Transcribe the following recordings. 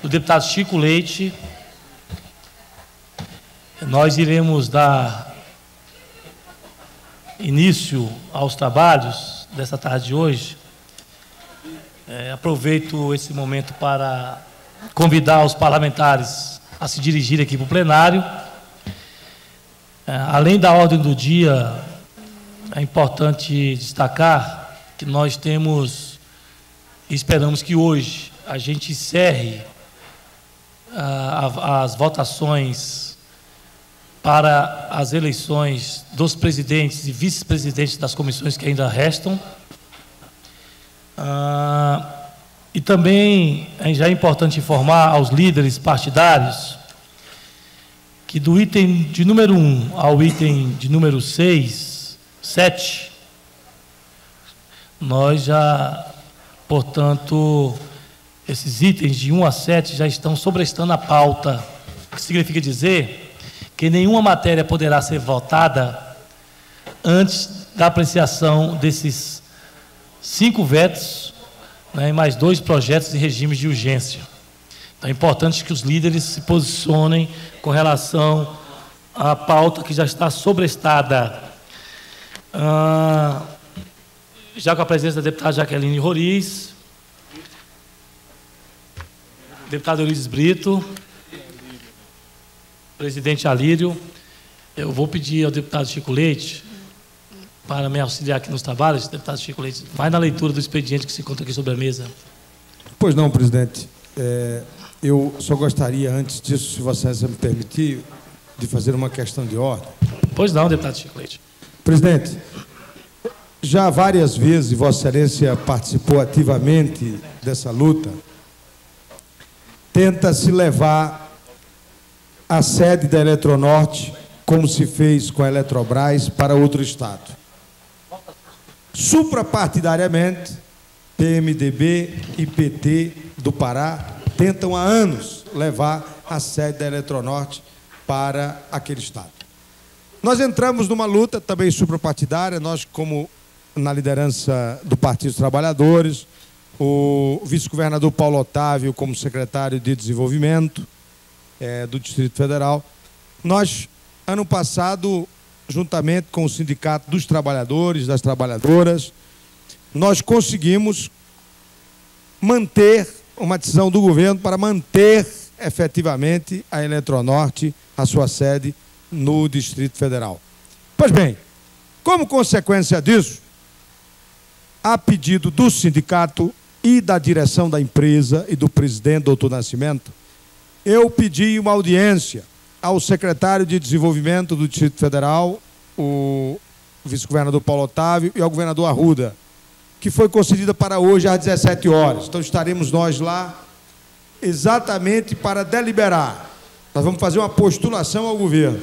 do deputado Chico Leite, nós iremos dar início aos trabalhos dessa tarde de hoje. Aproveito esse momento para convidar os parlamentares a se dirigir aqui para o plenário. Além da ordem do dia, é importante destacar que nós temos, esperamos que hoje a gente encerre as votações para as eleições dos presidentes e vice-presidentes das comissões que ainda restam. E também já é importante informar aos líderes partidários que do item de número 1 ao item de número 7, nós já, portanto, esses itens de 1 a 7 já estão sobrestando a pauta, o que significa dizer que nenhuma matéria poderá ser votada antes da apreciação desses 5 vetos, né, e mais 2 projetos de regimes de urgência. Então é importante que os líderes se posicionem com relação à pauta que já está sobrestada. Já com a presença da deputada Jaqueline Roriz, deputado Eurídice Brito, presidente Alírio, eu vou pedir ao deputado Chico Leite para me auxiliar aqui nos trabalhos. Deputado Chico Leite, vai na leitura do expediente que se encontra aqui sobre a mesa. Pois não, presidente. Eu só gostaria, antes disso, se Vossa Excelência me permitir, de fazer uma questão de ordem. Pois não, deputado Chico Leite. Presidente, já várias vezes Vossa Excelência participou ativamente dessa luta. Tenta-se levar a sede da Eletronorte, como se fez com a Eletrobras, para outro estado. Suprapartidariamente, PMDB e PT do Pará tentam há anos levar a sede da Eletronorte para aquele estado. Nós entramos numa luta também suprapartidária, nós como na liderança do Partido dos Trabalhadores, o vice-governador Paulo Otávio como secretário de Desenvolvimento do Distrito Federal. Nós, ano passado, juntamente com o Sindicato dos Trabalhadores, das Trabalhadoras, nós conseguimos manter uma decisão do governo para manter efetivamente a Eletronorte, a sua sede, no Distrito Federal. Pois bem, como consequência disso, a pedido do sindicato e da direção da empresa e do presidente, doutor Nascimento, eu pedi uma audiência ao secretário de Desenvolvimento do Distrito Federal, o vice-governador Paulo Otávio, e ao governador Arruda, que foi concedida para hoje às 17 horas. Então estaremos nós lá exatamente para deliberar. Nós vamos fazer uma postulação ao governo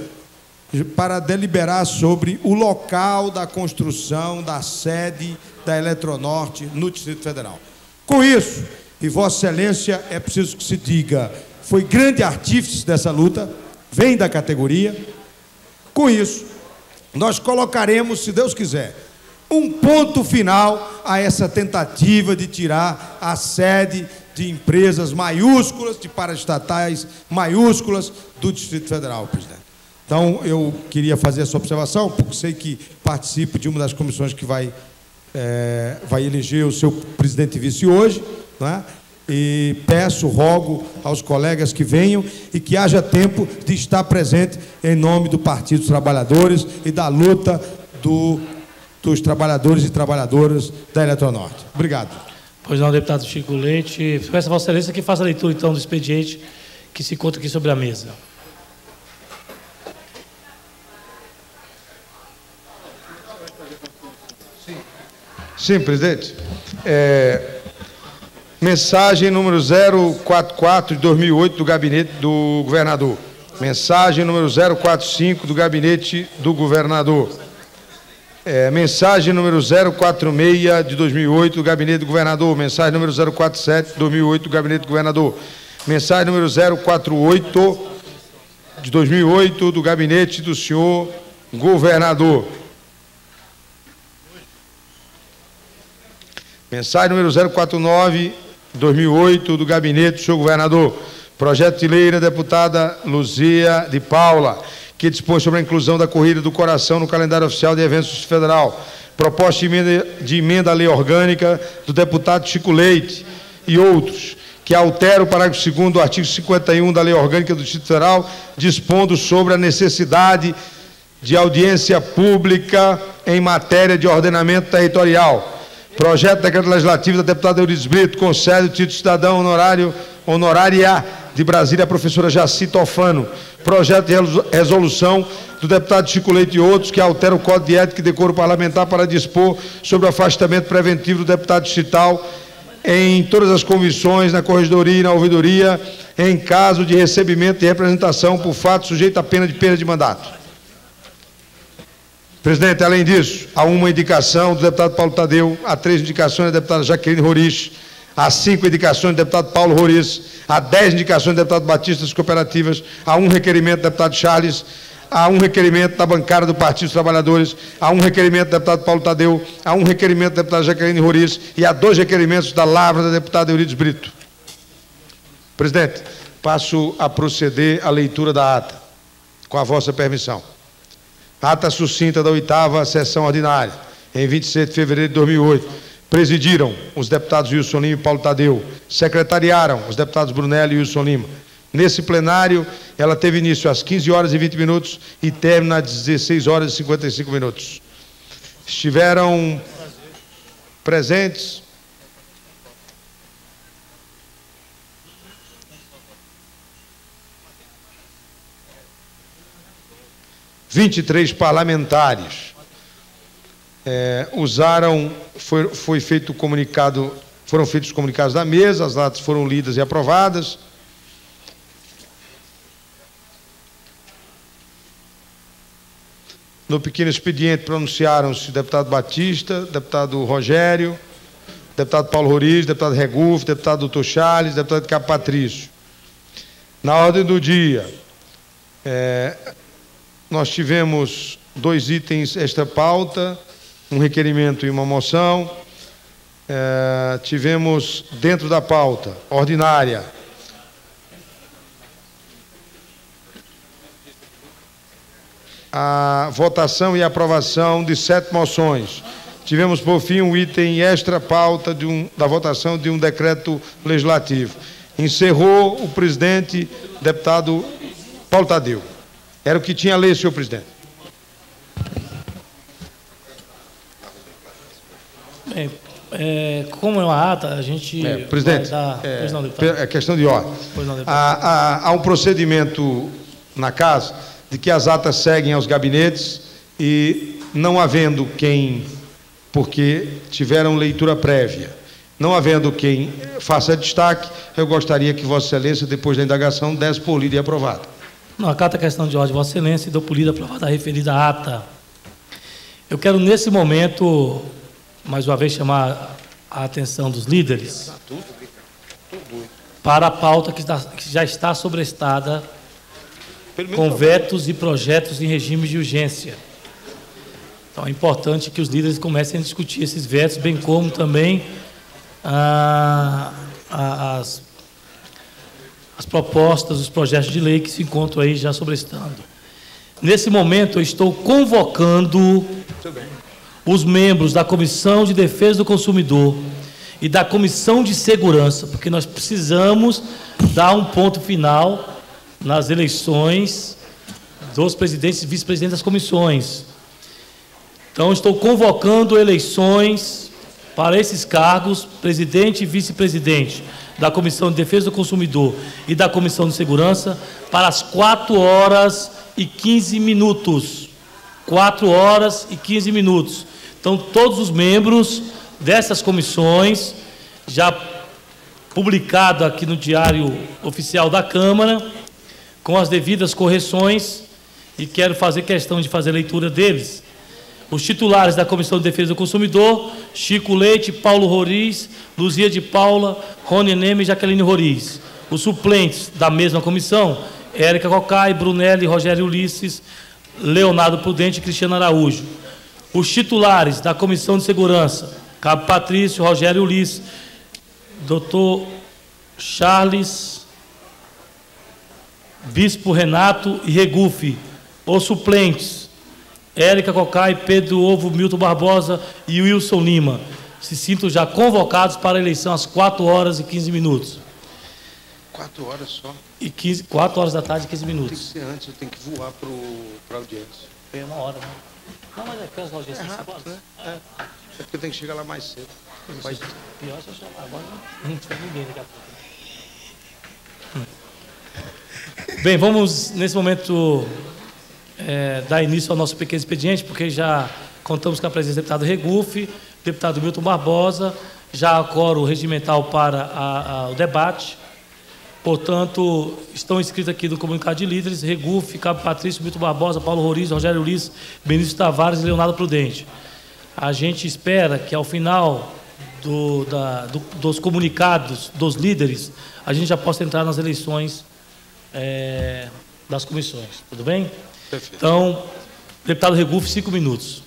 para deliberar sobre o local da construção da sede da Eletronorte no Distrito Federal. Com isso, e Vossa Excelência, é preciso que se diga, foi grande artífice dessa luta, vem da categoria. Com isso, nós colocaremos, se Deus quiser, um ponto final a essa tentativa de tirar a sede de empresas maiúsculas, de paraestatais maiúsculas do Distrito Federal, presidente. Então, eu queria fazer essa observação, porque sei que participo de uma das comissões que vai eleger o seu presidente e vice hoje, não é? E peço, rogo aos colegas que venham e que haja tempo de estar presente em nome do Partido dos Trabalhadores e da luta dos trabalhadores e trabalhadoras da Eletronorte. Obrigado. Pois não, deputado Chico Leite. Peço a Vossa Excelência que faça a leitura, então, do expediente que se encontra aqui sobre a mesa. Sim, presidente. Mensagem número 044 de 2008 do gabinete do governador. Mensagem número 045 do gabinete do governador. Mensagem número 046 de 2008 do gabinete do governador. Mensagem número 047 de 2008 do gabinete do governador. Mensagem número 048 de 2008 do gabinete do senhor governador. Mensagem número 049 2008, do gabinete do senhor governador. Projeto de lei da deputada Luzia de Paula, que dispõe sobre a inclusão da Corrida do Coração no calendário oficial de eventos federal. Proposta de emenda à lei orgânica do deputado Chico Leite e outros, que altera o parágrafo 2º do artigo 51 da lei orgânica do Distrito Federal, dispondo sobre a necessidade de audiência pública em matéria de ordenamento territorial. Projeto de decreto legislativo da deputada Eurides Brito, concede o título de cidadão honorária de Brasília, a professora Jaci Tofano. Projeto de resolução do deputado Chico Leite e outros, que altera o Código de Ética e Decoro Parlamentar para dispor sobre o afastamento preventivo do deputado distrital em todas as comissões, na corregedoria e na ouvidoria, em caso de recebimento e representação por fato sujeito à pena de perda de mandato. Presidente, além disso, há uma indicação do deputado Paulo Tadeu, há 3 indicações da deputada Jaqueline Roriz, há 5 indicações do deputado Paulo Roriz, há 10 indicações do deputado Batista das Cooperativas, há 1 requerimento do deputado Charles, há 1 requerimento da bancada do Partido dos Trabalhadores, há 1 requerimento do deputado Paulo Tadeu, há 1 requerimento da deputada Jaqueline Roriz e há 2 requerimentos da Lavra da deputada Eurides Brito. Presidente, passo a proceder à leitura da ata, com a vossa permissão. Ata sucinta da 8ª sessão ordinária, em 27 de fevereiro de 2008. Presidiram os deputados Wilson Lima e Paulo Tadeu. Secretariaram os deputados Brunelli e Wilson Lima. Nesse plenário, ela teve início às 15 horas e 20 minutos e término às 16 horas e 55 minutos. Estiveram presentes 23 parlamentares. Foram feitos os comunicados da mesa, as atas foram lidas e aprovadas. No pequeno expediente pronunciaram-se o deputado Batista, deputado Rogério, deputado Paulo Roriz, deputado Regufo, deputado doutor Charles, deputado Cabo Patrício. Na ordem do dia, nós tivemos 2 itens extra pauta, um requerimento e uma moção. Tivemos dentro da pauta ordinária a votação e aprovação de 7 moções. Tivemos, por fim, um item extra pauta da votação de um decreto legislativo. Encerrou o presidente, deputado Paulo Tadeu. Era o que tinha a lei, senhor presidente. Bem, como é uma ata, a gente presidente, vai dar... Pois não, deputado. É questão de ordem. Pois não, deputado. Há um procedimento na casa de que as atas seguem aos gabinetes e não havendo quem, porque tiveram leitura prévia, não havendo quem faça destaque, eu gostaria que Vossa Excelência, depois da indagação, desse por lida e aprovada. Não, acata a questão de ordem, Vossa Excelência, e dou por lida e aprovada a referida ata. Eu quero, nesse momento, mais uma vez, chamar a atenção dos líderes para a pauta que já está sobrestada com vetos e projetos em regime de urgência. Então, é importante que os líderes comecem a discutir esses vetos, bem como também as propostas, os projetos de lei que se encontram aí já sobrestando. Nesse momento, eu estou convocando os membros da Comissão de Defesa do Consumidor e da Comissão de Segurança, porque nós precisamos dar um ponto final nas eleições dos presidentes e vice-presidentes das comissões. Então, estou convocando eleições para esses cargos, presidente e vice-presidente da Comissão de Defesa do Consumidor e da Comissão de Segurança, para as 4 horas e 15 minutos. 4 horas e 15 minutos. Então, todos os membros dessas comissões, já publicado aqui no Diário Oficial da Câmara, com as devidas correções, e quero fazer questão de fazer leitura deles. Os titulares da Comissão de Defesa do Consumidor: Chico Leite, Paulo Roriz, Luzia de Paula, Rony Neme e Jaqueline Roriz. Os suplentes da mesma comissão: Érica Cocai, Brunelli, Rogério Ulisses, Leonardo Prudente e Cristiano Araújo. Os titulares da Comissão de Segurança: Cabo Patrício, Rogério Ulisses, Dr. Charles, Bispo Renato e Regufe. Os suplentes: Érica Cocai, Pedro Ovo, Milton Barbosa e Wilson Lima. Se sintam já convocados para a eleição às 4h15. 4 horas só? 4 horas da tarde e 15 minutos. Tem que ser antes, eu tenho que voar para a audiência. Tem 1 hora, né? Não, mas é que as audiências É rápido, né? É porque eu tenho que chegar lá mais cedo. Mas... Pior se eu chamar agora, não tem ninguém daqui a pouco. Bem, vamos nesse momento dar início ao nosso pequeno expediente, porque já contamos com a presença do deputado Regufe, deputado Milton Barbosa, já há quórum regimental para o debate. Portanto, estão inscritos aqui no comunicado de líderes: Regufe, Cabo Patrício, Milton Barbosa, Paulo Roriz, Rogério Ulisses, Benício Tavares e Leonardo Prudente. A gente espera que ao final dos comunicados dos líderes, a gente já possa entrar nas eleições das comissões. Tudo bem? Perfeito. Então, deputado Regufe, 5 minutos.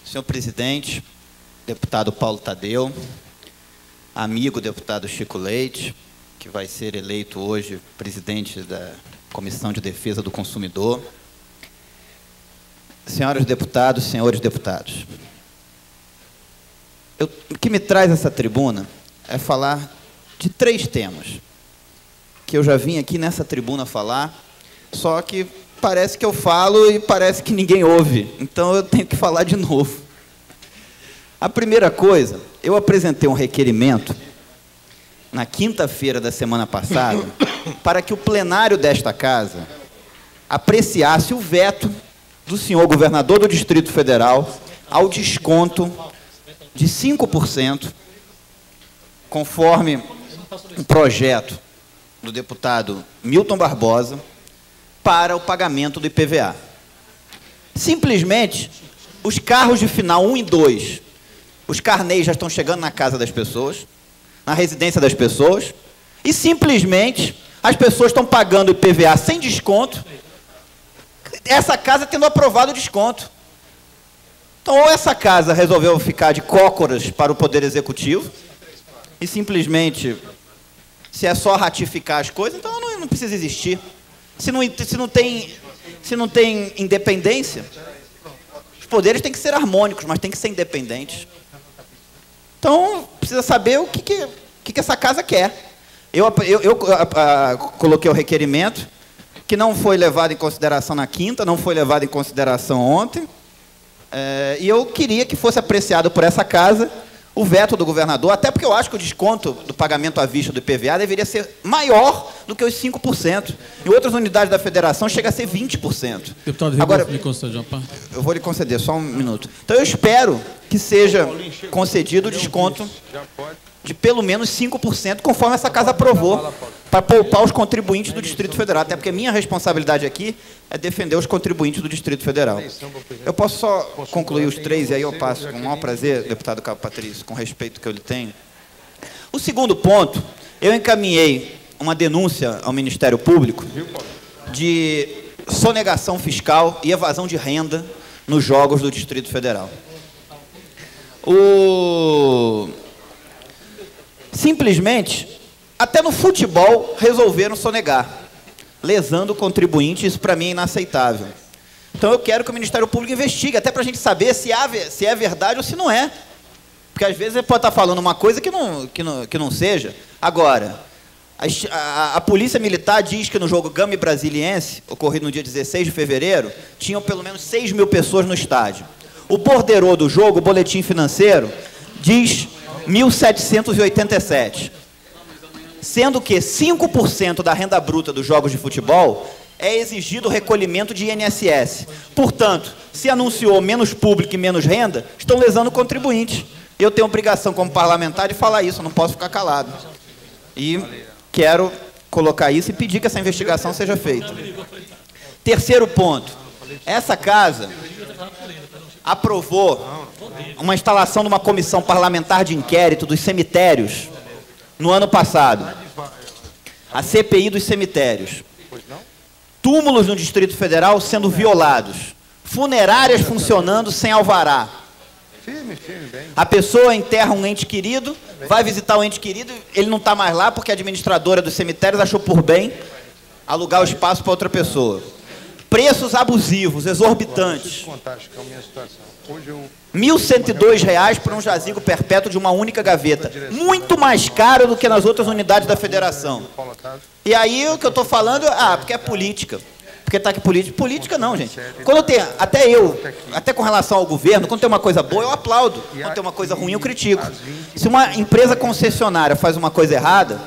Senhor presidente, deputado Paulo Tadeu, amigo deputado Chico Leite, que vai ser eleito hoje presidente da Comissão de Defesa do Consumidor, senhoras deputados, senhores deputados. O que me traz essa tribuna é falar de 3 temas, que eu já vim aqui nessa tribuna falar, só que parece que eu falo e parece que ninguém ouve, então eu tenho que falar de novo. A primeira coisa, eu apresentei um requerimento na quinta-feira da semana passada para que o plenário desta casa apreciasse o veto do senhor governador do Distrito Federal ao desconto de 5%, conforme o projeto do deputado Milton Barbosa, para o pagamento do IPVA. Simplesmente, os carros de final 1 e 2, os carnês já estão chegando na casa das pessoas, na residência das pessoas, e simplesmente as pessoas estão pagando o IPVA sem desconto, essa casa tendo aprovado o desconto. Então, ou essa casa resolveu ficar de cócoras para o Poder Executivo, e simplesmente, se é só ratificar as coisas, então não precisa existir. Se não tem independência, os poderes têm que ser harmônicos, mas têm que ser independentes. Então, precisa saber o que essa casa quer. Eu coloquei o requerimento, que não foi levado em consideração na quinta, não foi levado em consideração ontem, e eu queria que fosse apreciado por essa casa o veto do governador, até porque eu acho que o desconto do pagamento à vista do IPVA deveria ser maior do que os 5%. Em outras unidades da federação chega a ser 20%. Deputado, agora me concede uma parte. Eu vou lhe conceder, só um minuto. Então eu espero que seja concedido o desconto de pelo menos 5%, conforme essa casa aprovou, para poupar os contribuintes do Distrito Federal, até porque a minha responsabilidade aqui é defender os contribuintes do Distrito Federal. Eu posso só concluir os 3 e aí eu passo com o maior prazer, deputado Cabo Patrício, com o respeito que eu lhe tenho. O segundo ponto, eu encaminhei uma denúncia ao Ministério Público de sonegação fiscal e evasão de renda nos jogos do Distrito Federal. Simplesmente, até no futebol, resolveram sonegar, lesando o contribuinte. Isso, para mim, é inaceitável. Então, eu quero que o Ministério Público investigue, até para a gente saber se é verdade ou se não é. Porque, às vezes, ele pode estar falando uma coisa que não seja. Agora, a Polícia Militar diz que no jogo Gama e Brasiliense, ocorrido no dia 16 de fevereiro, tinham pelo menos 6 mil pessoas no estádio. O borderô do jogo, o boletim financeiro, diz 1.787. Sendo que 5% da renda bruta dos jogos de futebol é exigido o recolhimento de INSS. Portanto, se anunciou menos público e menos renda, estão lesando o contribuinte. Eu tenho obrigação como parlamentar de falar isso, eu não posso ficar calado. E quero colocar isso e pedir que essa investigação seja feita. Terceiro ponto, essa casa aprovou uma instalação de uma comissão parlamentar de inquérito dos cemitérios no ano passado, a CPI dos cemitérios. túmulos no Distrito Federal sendo violados, funerárias funcionando sem alvará. Firme, bem. A pessoa enterra um ente querido, vai visitar o ente querido, ele não está mais lá porque a administradora dos cemitérios achou por bem alugar o espaço para outra pessoa. Preços abusivos, exorbitantes. Deixa eu te contar, acho que é a minha situação. Hoje eu... R$ 1.102 por um jazigo perpétuo de uma única gaveta. Muito mais caro do que nas outras unidades da federação. E aí o que eu estou falando, porque é política. Porque está aqui política. Política não, gente. Quando tem, até com relação ao governo, quando tem uma coisa boa, eu aplaudo. Quando tem uma coisa ruim, eu critico. Se uma empresa concessionária faz uma coisa errada,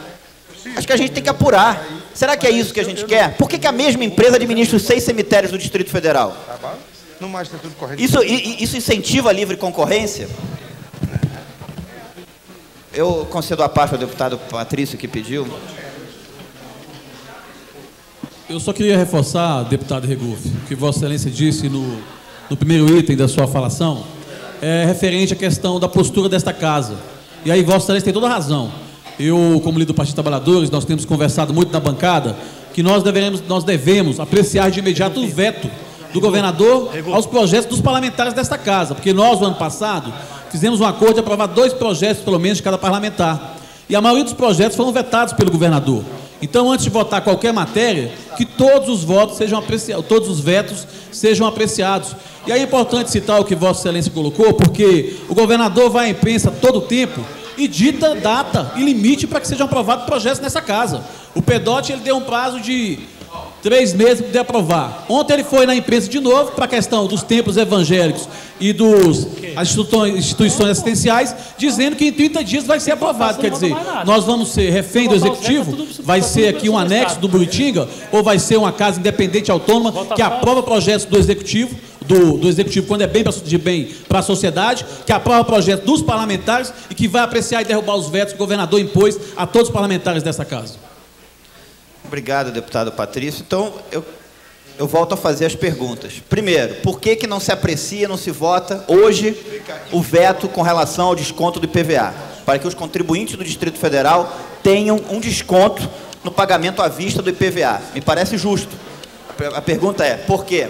acho que a gente tem que apurar. Será que é isso que a gente quer? Por que a mesma empresa administra os 6 cemitérios do Distrito Federal? No mais está tudo correto. Isso incentiva a livre concorrência? Eu concedo a parte ao deputado Patrício que pediu. Eu só queria reforçar, deputado Regufe, o que Vossa Excelência disse no primeiro item da sua falação, referente à questão da postura desta casa. E aí Vossa Excelência tem toda a razão. Eu, como líder do Partido dos Trabalhadores, nós temos conversado muito na bancada que nós devemos apreciar de imediato o veto do governador aos projetos dos parlamentares desta casa, porque nós, no ano passado, fizemos um acordo de aprovar 2 projetos, pelo menos, de cada parlamentar. E a maioria dos projetos foram vetados pelo governador. Então, antes de votar qualquer matéria, que todos os votos sejam apreciados, todos os vetos sejam apreciados. E aí é importante citar o que Vossa Excelência colocou, porque o governador vai à imprensa todo o tempo e dita data e limite para que sejam aprovados projetos nessa casa. O PEDOT, ele deu um prazo de 3 meses para poder aprovar. Ontem ele foi na imprensa de novo para a questão dos templos evangélicos e das instituições assistenciais, dizendo que em 30 dias vai ser aprovado. Quer dizer, nós vamos ser refém do Executivo? Vai ser aqui um anexo do Buritinga? Ou vai ser uma casa independente autônoma que aprova projetos do Executivo, do Executivo quando é de bem para a sociedade, que aprova projetos dos parlamentares e que vai apreciar e derrubar os vetos que o governador impôs a todos os parlamentares dessa casa? Obrigado, deputado Patrício. Então, eu volto a fazer as perguntas. Primeiro, por que não se aprecia, não se vota hoje o veto com relação ao desconto do IPVA? Para que os contribuintes do Distrito Federal tenham um desconto no pagamento à vista do IPVA. Me parece justo. A pergunta é, por quê?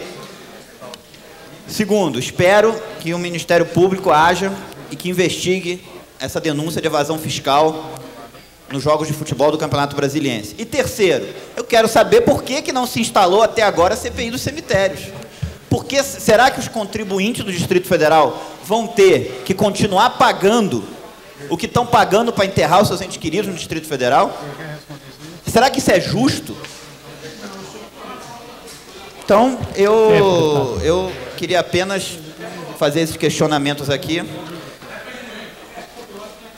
Segundo, espero que o Ministério Público haja e que investigue essa denúncia de evasão fiscal nos jogos de futebol do Campeonato Brasiliense. E terceiro, eu quero saber por que não se instalou até agora a CPI dos cemitérios. Será que os contribuintes do Distrito Federal vão ter que continuar pagando o que estão pagando para enterrar os seus entes queridos no Distrito Federal? Será que isso é justo? Então, eu queria apenas fazer esses questionamentos aqui.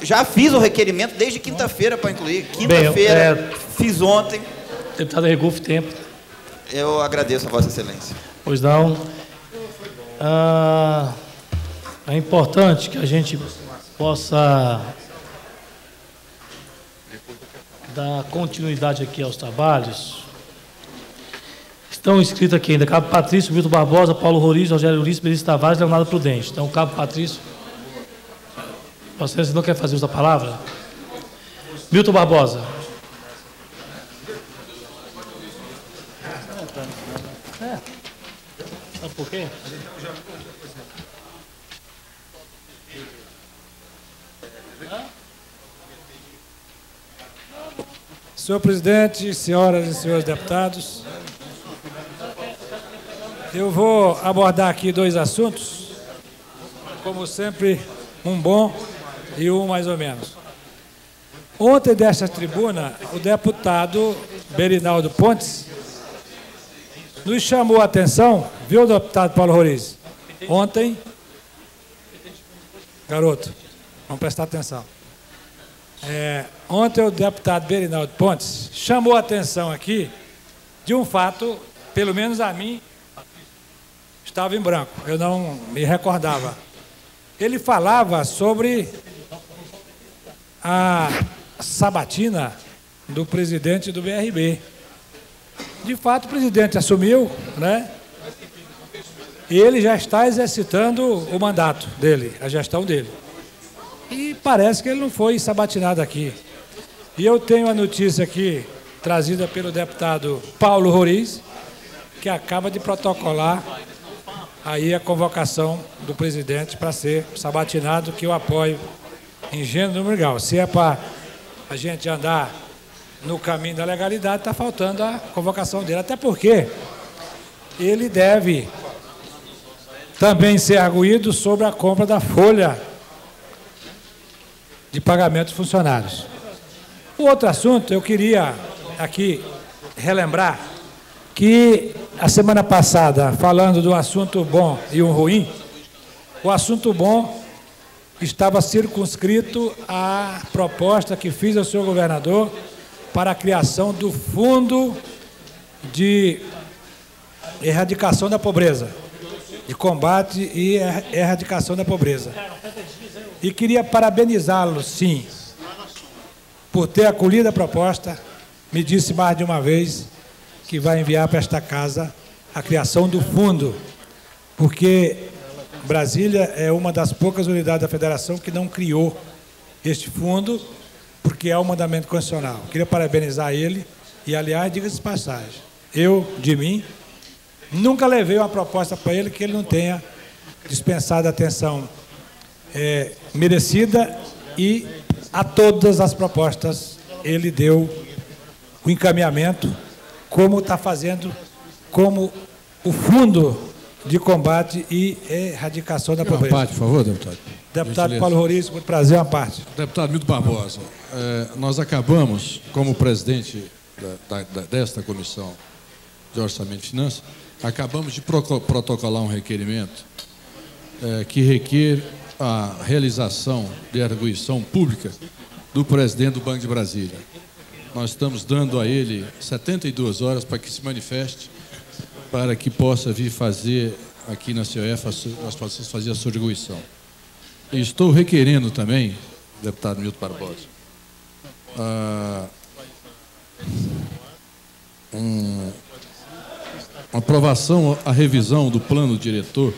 Já fiz o requerimento desde quinta-feira para incluir. Quinta-feira, fiz ontem. Deputado Regufe, tempo. Eu agradeço a Vossa Excelência. Pois não. É importante que a gente possa dar continuidade aqui aos trabalhos. Estão inscritos aqui ainda Cabo Patrício, Vitor Barbosa, Paulo Roriz, Rogério Ulisses, Benício Tavares, Leonardo Prudente. Então, Cabo Patrício. Você não quer fazer uso da palavra? Milton Barbosa. Sabe por quê? Senhor presidente, senhoras e senhores deputados, eu vou abordar aqui 2 assuntos, como sempre, um bom e um mais ou menos. Ontem, desta tribuna, o deputado Berinaldo Pontes nos chamou a atenção, viu, deputado Paulo Roriz? Ontem, garoto, vamos prestar atenção. Ontem o deputado Berinaldo Pontes chamou a atenção aqui de um fato, pelo menos a mim, estava em branco, eu não me recordava. Ele falava sobre a sabatina do presidente do BRB. De fato, o presidente assumiu, né? E ele já está exercitando o mandato dele, a gestão dele. E parece que ele não foi sabatinado aqui. E eu tenho a notícia aqui, trazida pelo deputado Paulo Roriz, que acaba de protocolar aí a convocação do presidente para ser sabatinado, que eu apoio em gênero número grau. Se é para a gente andar no caminho da legalidade, está faltando a convocação dele. Até porque ele deve também ser arguído sobre a compra da folha de pagamento dos funcionários. O outro assunto, eu queria aqui relembrar que a semana passada, falando do assunto bom e o ruim, o assunto bom estava circunscrito à proposta que fiz ao senhor governador para a criação do Fundo de Erradicação da Pobreza, de combate e erradicação da pobreza. E queria parabenizá-lo, sim, por ter acolhido a proposta. Me disse mais de uma vez que vai enviar para esta casa a criação do fundo, porque Brasília é uma das poucas unidades da federação que não criou este fundo, porque é um mandamento constitucional. Queria parabenizar ele e, aliás, diga-se de passagem, eu, de mim, nunca levei uma proposta para ele que ele não tenha dispensado a atenção merecida, e a todas as propostas ele deu o encaminhamento, como está fazendo, como o Fundo de Combate e Erradicação da Pobreza. Uma parte, por favor, deputado. Deputado Paulo Roriz, muito prazer, uma parte. Deputado Milton Barbosa, nós acabamos, como presidente desta Comissão de Orçamento e Finanças, acabamos de protocolar um requerimento que requer a realização de arguição pública do presidente do Banco de Brasília. Nós estamos dando a ele 72 horas para que se manifeste, para que possa vir fazer aqui na COF, nós possamos fazer a sua arguição. E estou requerendo também, deputado Milton Barbosa, uma aprovação, a revisão do plano diretor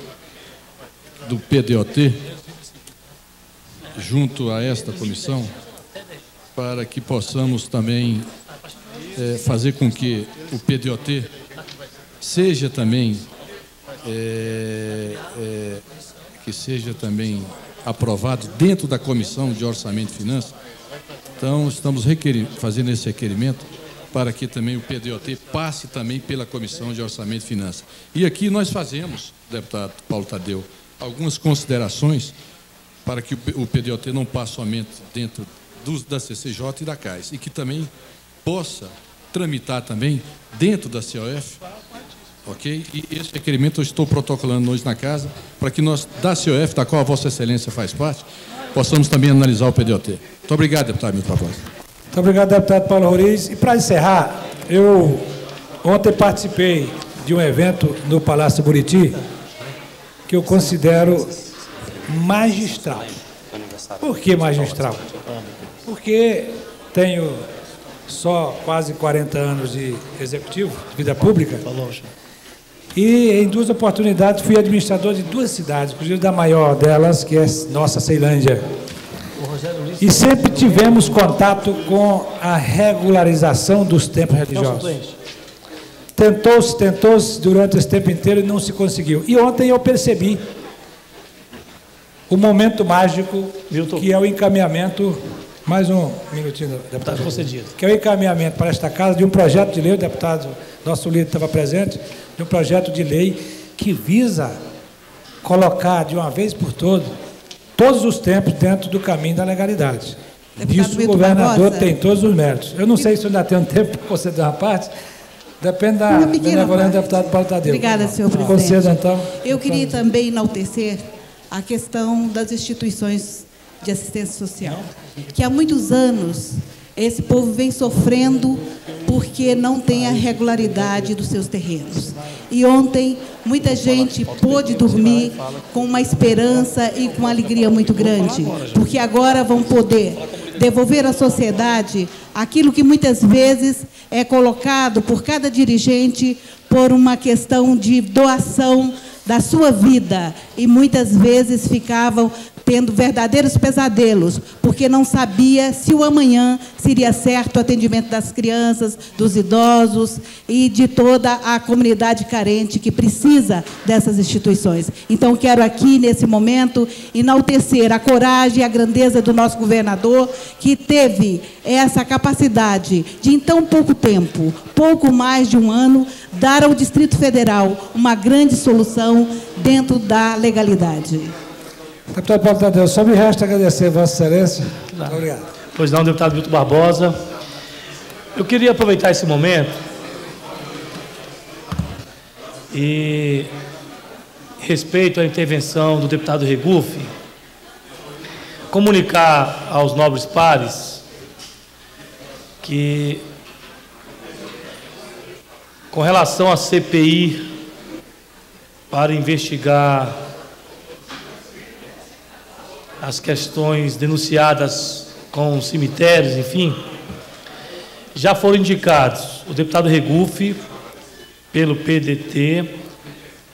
do PDOT, junto a esta comissão, para que possamos também fazer com que o PDOT seja também aprovado dentro da Comissão de Orçamento e Finanças. Então, estamos fazendo esse requerimento para que também o PDOT passe também pela Comissão de Orçamento e Finanças. E aqui nós fazemos, deputado Paulo Tadeu, algumas considerações para que o PDOT não passe somente dentro da CCJ e da CAIS, e que também possa tramitar também dentro da COF, ok? E esse requerimento eu estou protocolando hoje na casa, para que nós, da COF, da qual a Vossa Excelência faz parte, possamos também analisar o PDOT. Muito obrigado, deputado Milton Barbosa. Muito obrigado, deputado Paulo Roriz. E para encerrar, eu ontem participei de um evento no Palácio Buriti, que eu considero magistral. Por que magistral? Porque tenho só quase 40 anos de executivo, de vida pública, e em duas oportunidades fui administrador de duas cidades, inclusive da maior delas, que é nossa Ceilândia. E sempre tivemos contato com a regularização dos templos religiosos. Tentou-se durante esse tempo inteiro e não se conseguiu. E ontem eu percebi o momento mágico, que é o encaminhamento, mais um minutinho, deputado, concedido, que é o encaminhamento para esta casa de um projeto de lei, o deputado, nosso líder estava presente, de um projeto de lei que visa colocar de uma vez por todos os tempos dentro do caminho da legalidade. Isso o governador tem todos os méritos. Eu não sei se eu ainda tenho tempo para conceder uma parte, depende da benevolência do deputado Paulo Tadeu. Obrigada, senhor presidente. Concedo, então. Eu queria também enaltecer a questão das instituições de assistência social, que há muitos anos esse povo vem sofrendo porque não tem a regularidade dos seus terrenos. E ontem muita gente pôde dormir com uma esperança e com uma alegria muito grande, porque agora vão poder devolver à sociedade aquilo que muitas vezes é colocado por cada dirigente por uma questão de doação da sua vida, e muitas vezes ficavam tendo verdadeiros pesadelos, porque não sabia se o amanhã seria certo o atendimento das crianças, dos idosos e de toda a comunidade carente que precisa dessas instituições. Então, quero aqui, nesse momento, enaltecer a coragem e a grandeza do nosso governador, que teve essa capacidade de, em tão pouco tempo, pouco mais de um ano, dar ao Distrito Federal uma grande solução dentro da legalidade. Deputado Paulo Tadeu, só me resta agradecer a Vossa Excelência. Muito obrigado. Pois não, deputado Milton Barbosa. Eu queria aproveitar esse momento e, respeito à intervenção do deputado Regufe, comunicar aos nobres pares que, com relação à CPI para investigar as questões denunciadas com cemitérios, enfim, já foram indicados o deputado Regufe, pelo PDT,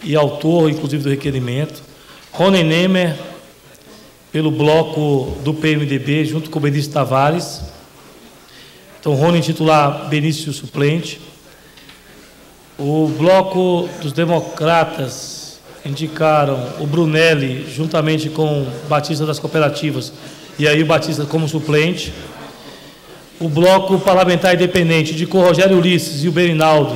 e autor, inclusive, do requerimento, Rony Nemer, pelo bloco do PMDB, junto com o Benício Tavares. Então, Rony titular, Benício suplente. O bloco dos democratas indicaram o Brunelli, juntamente com o Batista das Cooperativas, e aí o Batista como suplente. O bloco parlamentar independente indicou o Rogério Ulisses e o Berinaldo,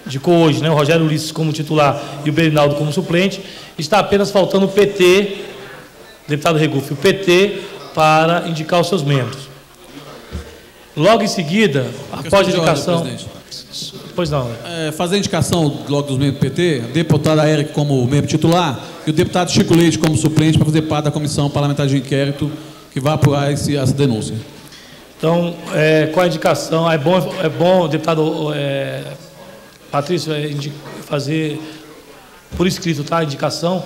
indicou hoje, né, o Rogério Ulisses como titular e o Berinaldo como suplente. Está apenas faltando o PT, deputado Regufe, o PT, para indicar os seus membros. Logo em seguida, após a indicação... Pois não. Fazer a indicação logo dos membros do PT, a deputada Érica como membro titular e o deputado Chico Leite como suplente para fazer parte da comissão parlamentar de inquérito que vai apurar essa denúncia. Então, com a indicação, é bom deputado Patrício, fazer por escrito, tá, a indicação.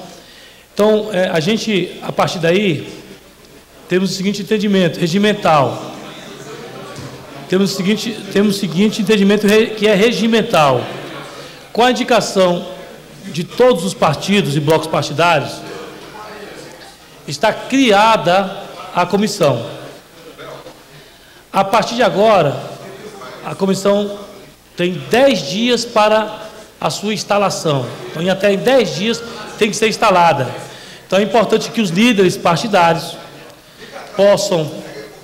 Então, a gente, a partir daí, temos o seguinte entendimento regimental. Temos o seguinte entendimento que é regimental. Com a indicação de todos os partidos e blocos partidários, está criada a comissão. A partir de agora, a comissão tem 10 dias para a sua instalação. Então, em até 10 dias tem que ser instalada. Então, é importante que os líderes partidários possam,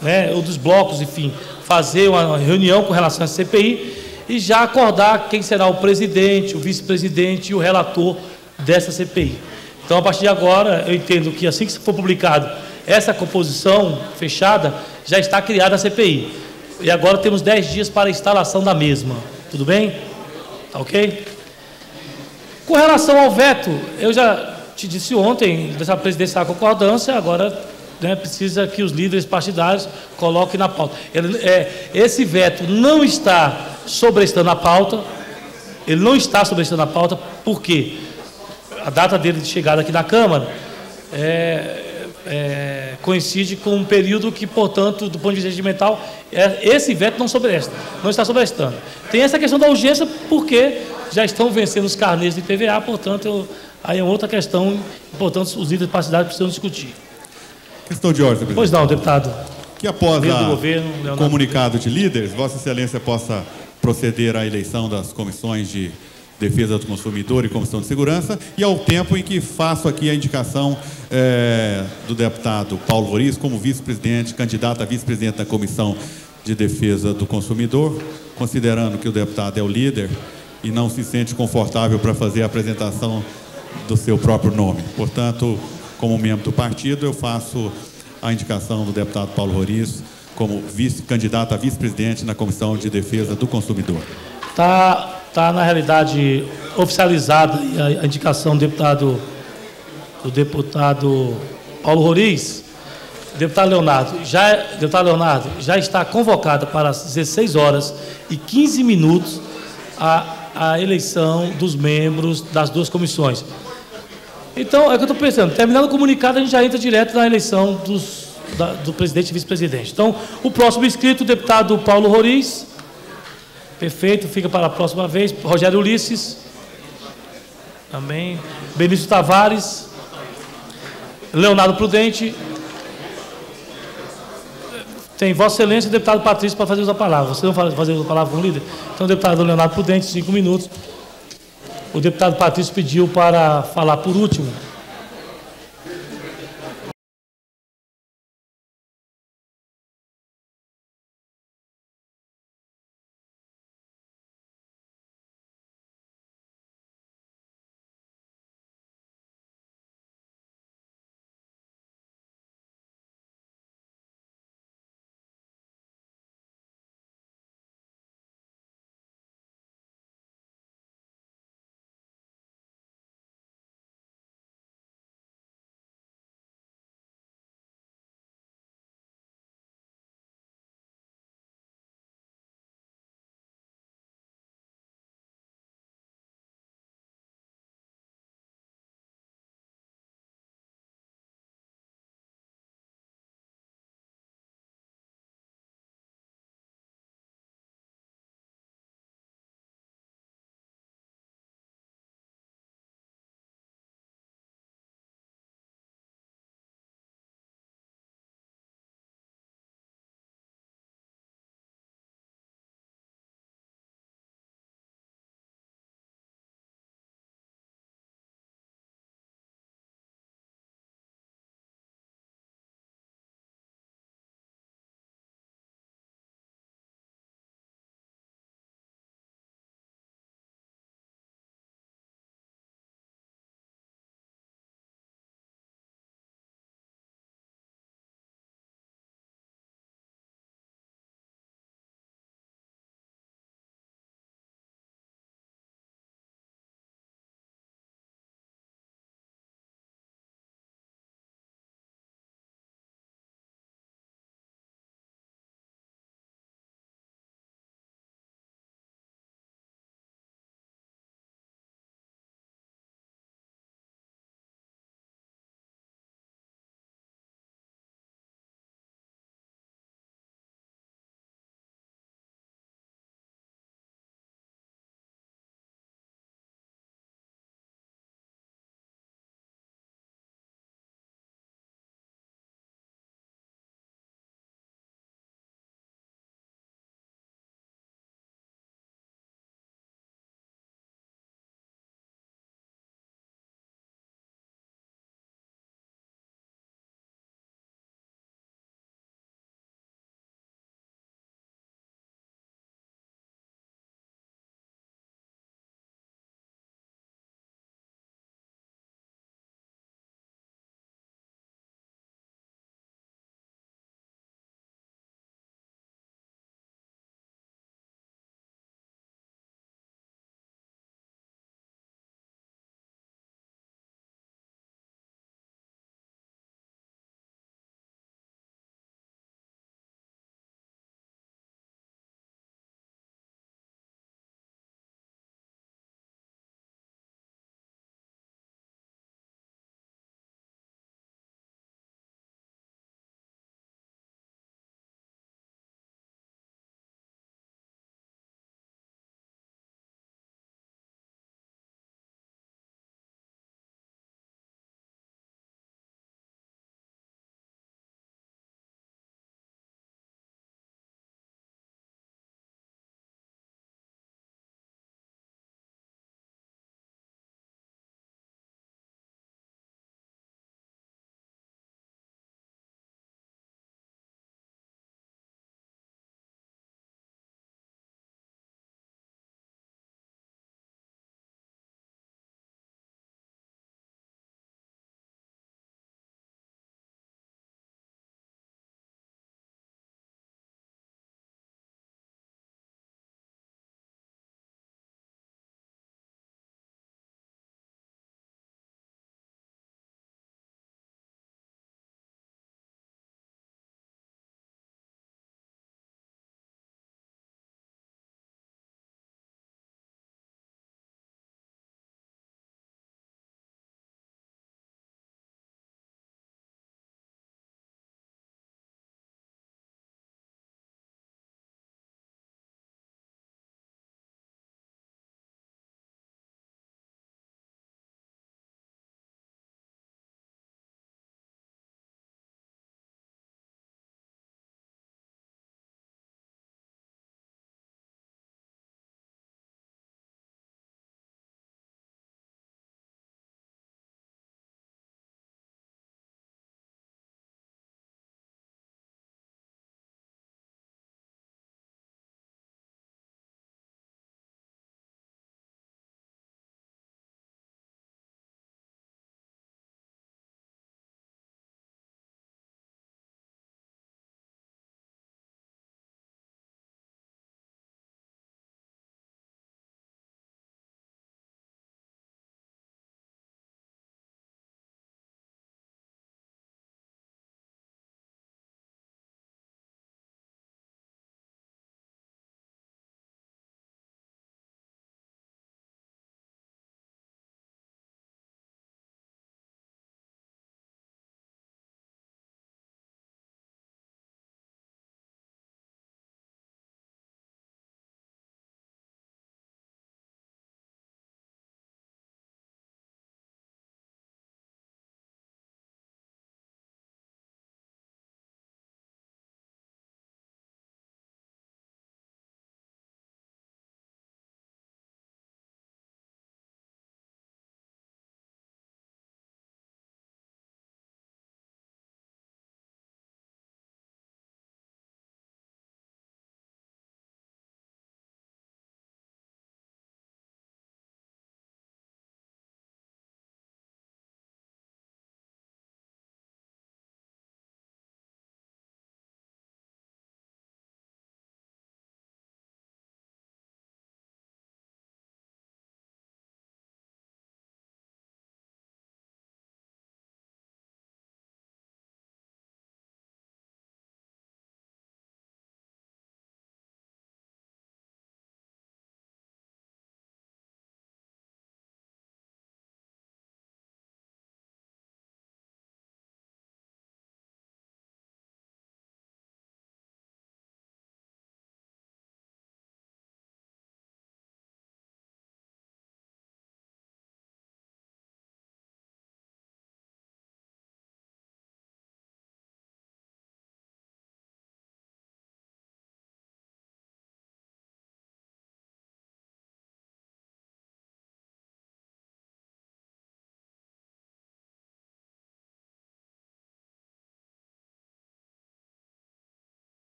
né, ou dos blocos, enfim, fazer uma reunião com relação à CPI e já acordar quem será o presidente, o vice-presidente e o relator dessa CPI. Então, a partir de agora, eu entendo que assim que for publicado essa composição fechada, já está criada a CPI. E agora temos 10 dias para a instalação da mesma. Tudo bem? Tá ok? Com relação ao veto, eu já te disse ontem, dessa presidência da concordância, agora... precisa que os líderes partidários coloquem na pauta. Esse veto não está sobrestando a pauta, ele não está sobrestando a pauta, porque a data dele de chegada aqui na Câmara coincide com um período que, portanto, do ponto de vista regimental, esse veto não está sobrestando. Tem essa questão da urgência, porque já estão vencendo os carnês de IPVA, portanto, aí é outra questão, portanto, os líderes partidários precisam discutir. Questão de ordem, presidente. Pois não, deputado. Que após o comunicado de líderes, Vossa Excelência possa proceder à eleição das comissões de Defesa do Consumidor e Comissão de Segurança, e ao tempo em que faço aqui a indicação do deputado Paulo Roriz como vice-presidente, candidato a vice-presidente da Comissão de Defesa do Consumidor, considerando que o deputado é o líder e não se sente confortável para fazer a apresentação do seu próprio nome. Portanto, como membro do partido, eu faço a indicação do deputado Paulo Roriz como candidato a vice-presidente na Comissão de Defesa do Consumidor. Tá na realidade oficializada a indicação do deputado Paulo Roriz. Deputado Leonardo, já está convocada para as 16 horas e 15 minutos a eleição dos membros das duas comissões. Então, é o que eu estou pensando, terminando o comunicado, a gente já entra direto na eleição do presidente e vice-presidente. Então, o próximo inscrito, o deputado Paulo Roriz. Perfeito, fica para a próxima vez. Rogério Ulisses. Também. Benício Tavares. Leonardo Prudente. Tem Vossa Excelência e o deputado Patrício para fazer uso da palavra. Vocês vão fazer uso da palavra com o líder? Então, o deputado Leonardo Prudente, 5 minutos. O deputado Patrício pediu para falar por último.